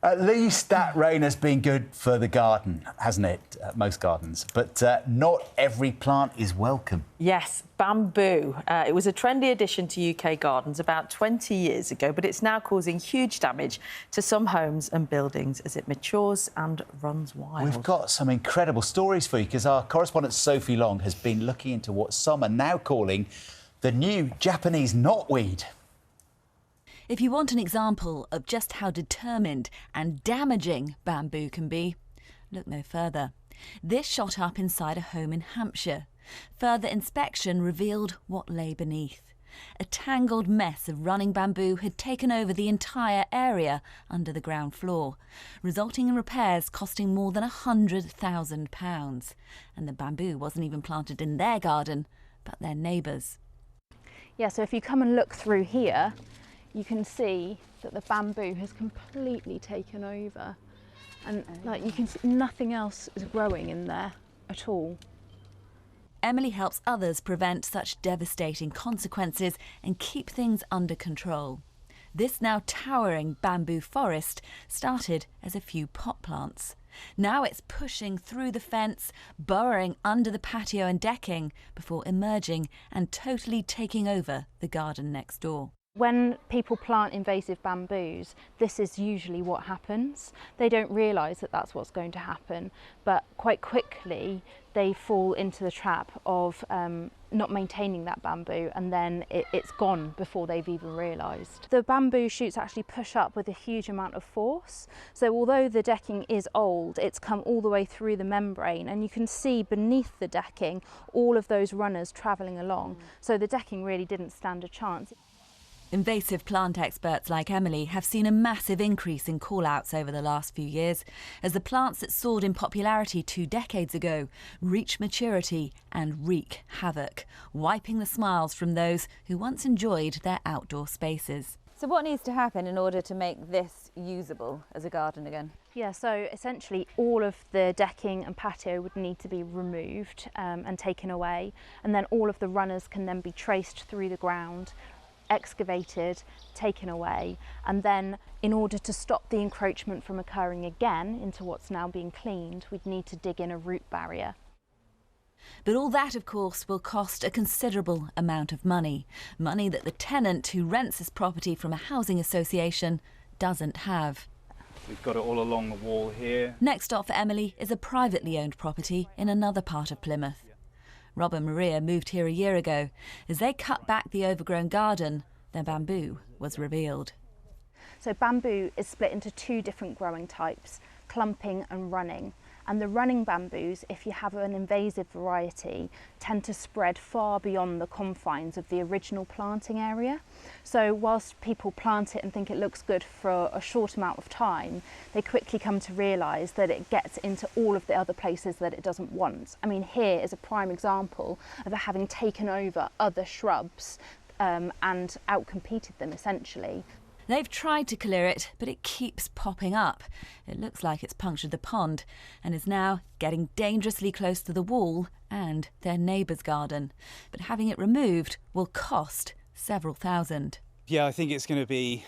At least that rain has been good for the garden, hasn't it? Most gardens. But not every plant is welcome. Yes, bamboo. It was a trendy addition to UK gardens about 20 years ago, but it's now causing huge damage to some homes and buildings as it matures and runs wild. We've got some incredible stories for you because our correspondent Sophie Long has been looking into what some are now calling the new Japanese knotweed. If you want an example of just how determined and damaging bamboo can be, look no further. This shot up inside a home in Hampshire. Further inspection revealed what lay beneath. A tangled mess of running bamboo had taken over the entire area under the ground floor, resulting in repairs costing more than £100,000. And the bamboo wasn't even planted in their garden, but their neighbours'. Yeah, so if you come and look through here, you can see that the bamboo has completely taken over, and like you can see, nothing else is growing in there at all. Emily helps others prevent such devastating consequences and keep things under control. This now towering bamboo forest started as a few pot plants. Now it's pushing through the fence, burrowing under the patio and decking before emerging and totally taking over the garden next door. When people plant invasive bamboos, this is usually what happens. They don't realise that that's what's going to happen, but quite quickly they fall into the trap of not maintaining that bamboo, and then it's gone before they've even realised. The bamboo shoots actually push up with a huge amount of force, so although the decking is old, it's come all the way through the membrane, and you can see beneath the decking all of those runners travelling along, so the decking really didn't stand a chance. Invasive plant experts like Emily have seen a massive increase in call-outs over the last few years as the plants that soared in popularity 2 decades ago reach maturity and wreak havoc, wiping the smiles from those who once enjoyed their outdoor spaces. So what needs to happen in order to make this usable as a garden again? Yeah, so essentially all of the decking and patio would need to be removed and taken away, and then all of the runners can then be traced through the ground, excavated, taken away, and then in order to stop the encroachment from occurring again into what's now being cleaned, we'd need to dig in a root barrier. But all that, of course, will cost a considerable amount of money. Money that the tenant who rents this property from a housing association doesn't have. We've got it all along the wall here. Next stop for Emily is a privately owned property in another part of Plymouth. Rob and Maria moved here a year ago. As they cut back the overgrown garden, their bamboo was revealed. So bamboo is split into 2 different growing types, clumping and running. And the running bamboos, if you have an invasive variety, tend to spread far beyond the confines of the original planting area. So whilst people plant it and think it looks good for a short amount of time, they quickly come to realise that it gets into all of the other places that it doesn't want. I mean, here is a prime example of it having taken over other shrubs and outcompeted them essentially. They've tried to clear it, but it keeps popping up. It looks like it's punctured the pond and is now getting dangerously close to the wall and their neighbour's garden. But having it removed will cost several thousand. Yeah, I think it's going to be,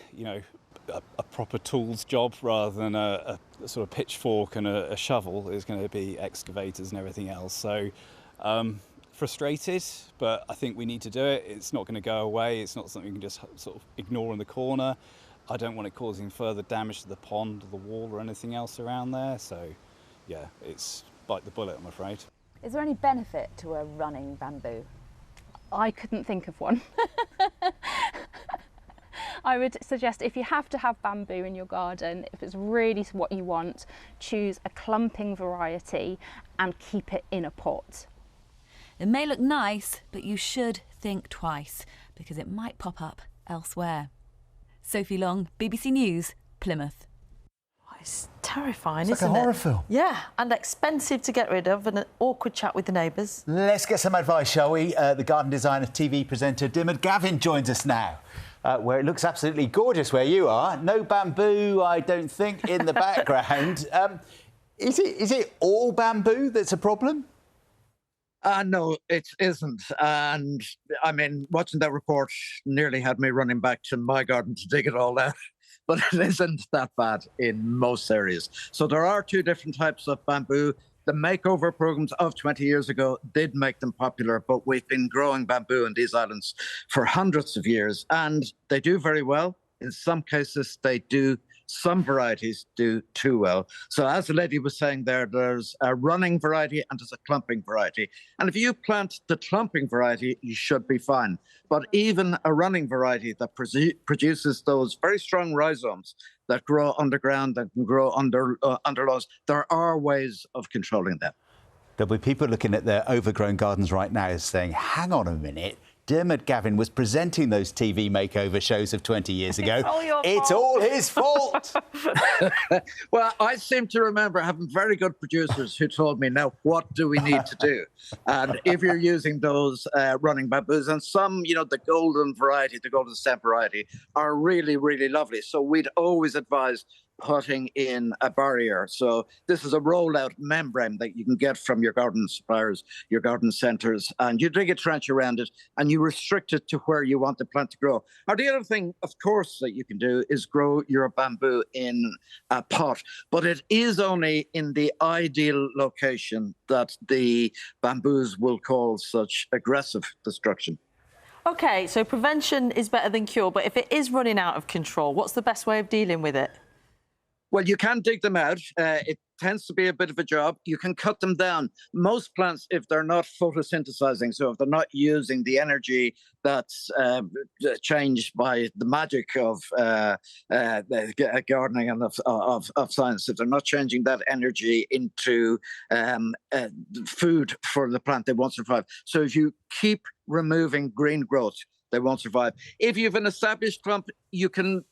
a proper tools job rather than a sort of pitchfork and a shovel. It's going to be excavators and everything else. So frustrated, but I think we need to do it. It's not going to go away. It's not something you can just sort of ignore in the corner. I don't want it causing further damage to the pond, the wall or anything else around there. So yeah, it's bite the bullet, I'm afraid. Is there any benefit to a running bamboo? I couldn't think of one. I would suggest if you have to have bamboo in your garden, if it's really what you want, choose a clumping variety and keep it in a pot. It may look nice, but you should think twice because it might pop up elsewhere. Sophie Long, BBC News, Plymouth. It's terrifying, It's isn't like a it? horror film. Yeah, and expensive to get rid of, and an awkward chat with the neighbours. Let's get some advice, shall we? The garden designer, TV presenter Diarmuid Gavin joins us now, where it looks absolutely gorgeous where you are. No bamboo, I don't think, in the background. Is it all bamboo that's a problem? No, it isn't. And I mean, watching that report nearly had me running back to my garden to dig it all out. but it isn't that bad in most areas. So there are two different types of bamboo. The makeover programs of 20 years ago did make them popular, but we've been growing bamboo in these islands for hundreds of years, and they do very well. In some cases, they do. Some varieties do too well. So as the lady was saying there, there's a running variety and there's a clumping variety. And if you plant the clumping variety, you should be fine. But even a running variety that produces those very strong rhizomes that grow underground, that can grow under laws, there are ways of controlling them. There'll be people looking at their overgrown gardens right now saying, hang on a minute, Diarmuid Gavin was presenting those TV makeover shows of 20 years ago. It's all his fault. Well, I seem to remember having very good producers who told me, now, what do we need to do? And if you're using those running bamboos, and some, the golden variety, the golden stem variety, are really, really lovely. So we'd always advise putting in a barrier. So this is a rollout membrane that you can get from your garden suppliers, your garden centres, and you dig a trench around it and you restrict it to where you want the plant to grow. Or the other thing, of course, that you can do is grow your bamboo in a pot, but it is only in the ideal location that the bamboos will cause such aggressive destruction. OK, so prevention is better than cure, but if it is running out of control, what's the best way of dealing with it? Well, you can dig them out. It tends to be a bit of a job. You can cut them down. Most plants, if they're not photosynthesizing, so if they're not using the energy that's changed by the magic of gardening and of science, if they're not changing that energy into food for the plant, they won't survive. So if you keep removing green growth, they won't survive. If you have an established clump, you can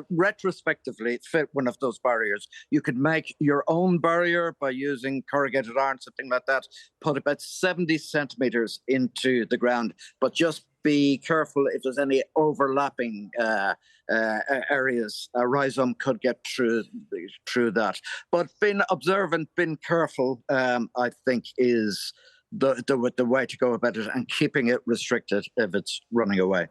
retrospectively fit one of those barriers. You could make your own barrier by using corrugated iron, something like that, put about 70 centimetres into the ground, but just be careful if there's any overlapping areas. A rhizome could get through that. But being observant, being careful, I think is the way to go about it, and keeping it restricted if it's running away.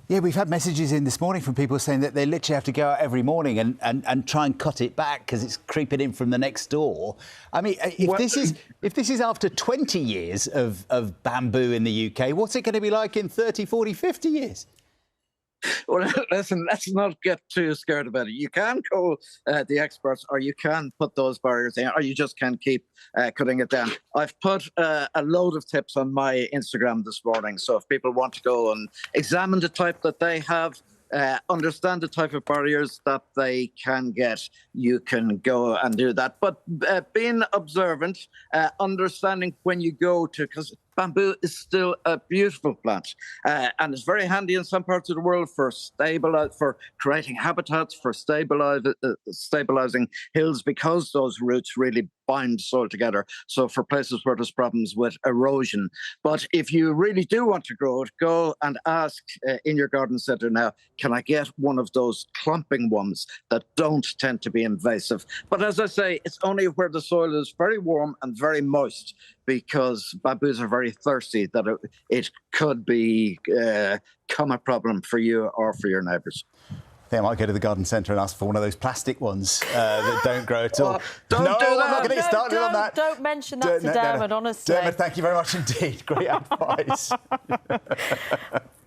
Yeah, we've had messages in this morning from people saying that they literally have to go out every morning and try and cut it back because it's creeping in from the next door. I mean, if this is after 20 years of bamboo in the UK, what's it going to be like in 30, 40, 50 years? Well, listen, let's not get too scared about it. You can call the experts, or you can put those barriers in, or you just can keep cutting it down. I've put a load of tips on my Instagram this morning, so if people want to go and examine the type that they have, understand the type of barriers that they can get, you can go and do that. But being observant, understanding when you go to, because bamboo is still a beautiful plant, and it's very handy in some parts of the world for creating habitats, for stabilizing hills, because those roots really bind soil together. So for places where there's problems with erosion. But if you really do want to grow it, go and ask in your garden centre now, can I get one of those clumping ones that don't tend to be invasive? But as I say, it's only where the soil is very warm and very moist, because bamboos are very thirsty, that it could become a problem for you or for your neighbours. I think I might go to the garden centre and ask for one of those plastic ones that don't grow at all. Don't do that. I'm not going to get started on that. Don't mention that to Diarmuid, honestly. Diarmuid, thank you very much indeed. Great advice.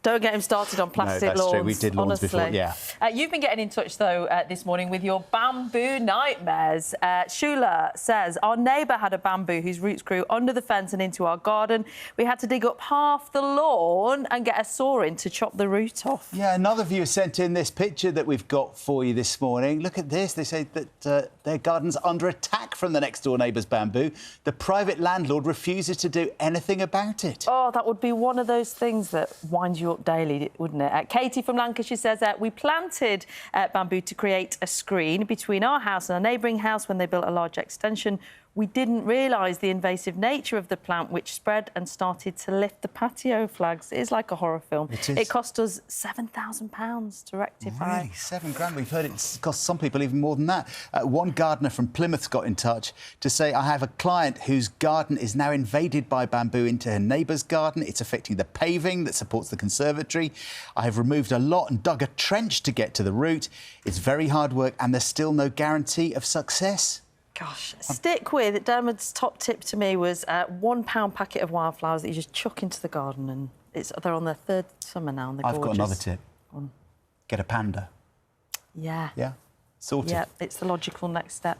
Don't get him started on plastic lawns. No, that's true. We did lawns before, yeah. You've been getting in touch, though, this morning with your bamboo nightmares. Shula says, our neighbour had a bamboo whose roots grew under the fence and into our garden. We had to dig up half the lawn and get a saw in to chop the root off. Yeah, another viewer sent in this picture that we've got for you this morning. Look at this. They say that their garden's under attack from the next-door neighbour's bamboo. The private landlord refuses to do anything about it. Oh, that would be one of those things that winds you up daily, wouldn't it? Katie from Lancashire says that we planted bamboo to create a screen between our house and a neighbouring house when they built a large extension. We didn't realise the invasive nature of the plant, which spread and started to lift the patio flags. It is like a horror film. It is. It cost us £7,000 to rectify. Really? £7,000? We've heard it's cost some people even more than that. One gardener from Plymouth got in touch to say, I have a client whose garden is now invaded by bamboo into her neighbour's garden. It's affecting the paving that supports the conservatory. I have removed a lot and dug a trench to get to the root. It's very hard work and there's still no guarantee of success. Gosh, stick with Diarmuid's top tip to me was a £1 packet of wildflowers that you just chuck into the garden, and they're on their third summer now, and they're gorgeous. I've got another tip. Get a panda. Yeah. Yeah? Sorted. Yeah, it's the logical next step.